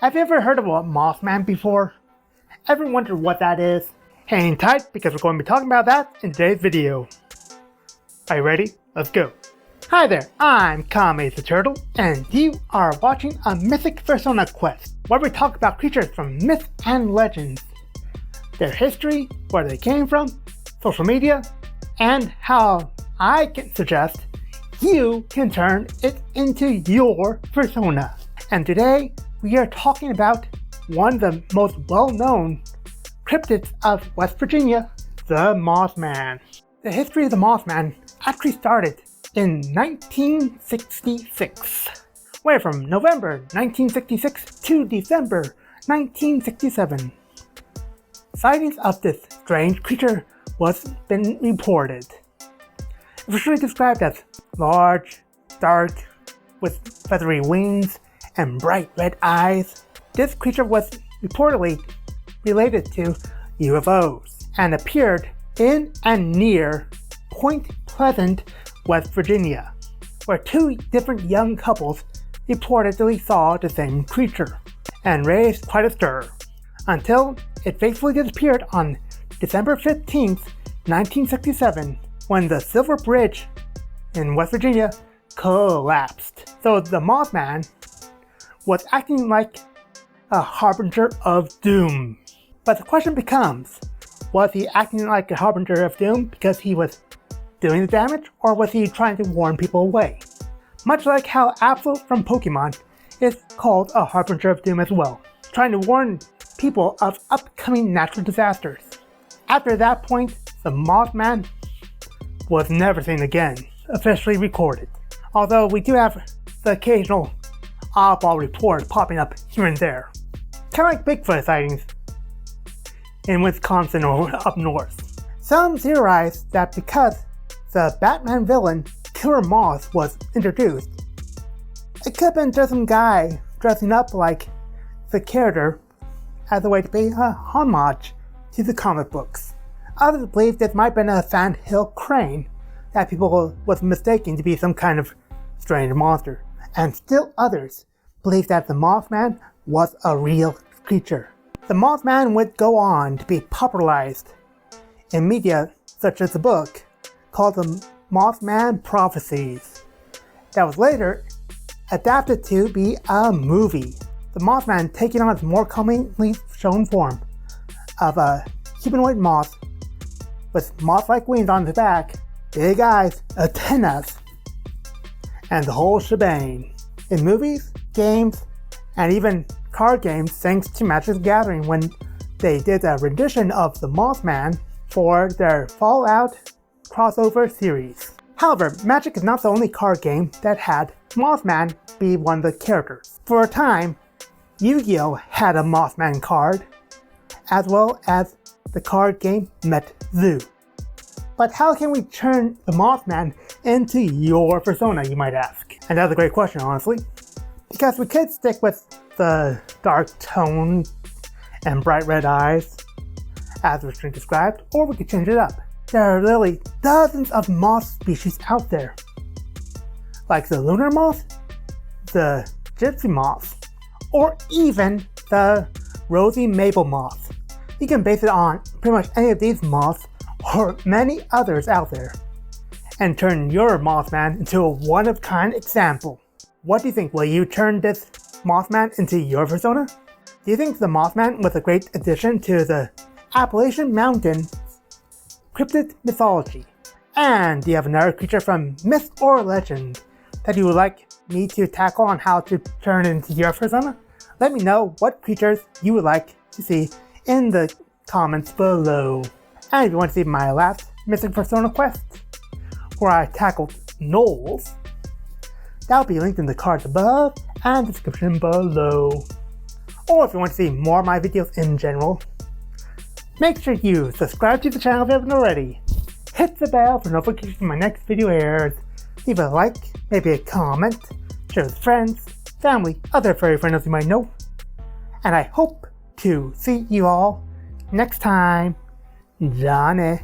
Have you ever heard of a Mothman before? Ever wondered what that is? Hang tight because we're going to be talking about that in today's video. Are you ready? Let's go. Hi there, I'm Kame the Turtle, and you are watching a Mystic Fursona Quest, where we talk about creatures from myths and legends, their history, where they came from, social media, and how I can suggest you can turn it into your persona. And today, we are talking about one of the most well-known cryptids of West Virginia, the Mothman. The history of the Mothman actually started in 1966, where from November 1966 to December 1967, sightings of this strange creature was been reported. It was usually described as large, dark, with feathery wings and bright red eyes. This creature was reportedly related to UFOs and appeared in and near Point Pleasant, West Virginia, where two different young couples reportedly saw the same creature and raised quite a stir, until it faithfully disappeared on December 15th, 1967, when the Silver Bridge in West Virginia collapsed. So the Mothman was acting like a harbinger of doom. But the question becomes, was he acting like a harbinger of doom because he was doing the damage, or was he trying to warn people away? Much like how Absol from Pokemon is called a harbinger of doom as well, trying to warn people of upcoming natural disasters. After that point, the Mothman was never seen again, officially recorded. Although we do have the occasional oddball report popping up here and there. Kind of like Bigfoot sightings in Wisconsin or up north. Some theorize that because the Batman villain Killer Moth was introduced, it could have been just some guy dressing up like the character as a way to pay a homage to the comic books. Others believe this might have been a sandhill crane that people was mistaken to be some kind of strange monster, and still others believe that the Mothman was a real creature. The Mothman would go on to be popularized in media such as the book called The Mothman Prophecies, that was later adapted to be a movie. The Mothman taking on its more commonly shown form of a humanoid moth with moth-like wings on the back, big eyes, antennas, and the whole shebang. In movies, games, and even card games, thanks to Magic the Gathering when they did a rendition of the Mothman for their Fallout crossover series. However, Magic is not the only card game that had Mothman be one of the characters. For a time, Yu-Gi-Oh! Had a Mothman card, as well as the card game Zoo. But how can we turn the Mothman into your persona, you might ask? And that's a great question, honestly. Because we could stick with the dark tone and bright red eyes, as was described, or we could change it up. There are literally dozens of moth species out there, like the lunar moth, the gypsy moth, or even the rosy maple moth. You can base it on pretty much any of these moths or many others out there, and turn your Mothman into a one-of-kind example. What do you think? Will you turn this Mothman into your persona? Do you think the Mothman was a great addition to the Appalachian Mountain cryptid mythology? And do you have another creature from myth or legend that you would like me to tackle on how to turn into your persona? Let me know what creatures you would like to see in the comments below. And if you want to see my last Mystic Fursona Quest, where I tackled gnolls, that'll be linked in the cards above and description below. Or if you want to see more of my videos in general, make sure you subscribe to the channel if you haven't already. Hit the bell for notifications when my next video airs. Leave a like, maybe a comment, share with friends, family, other furry friends you might know. And I hope to see you all next time. Johnny.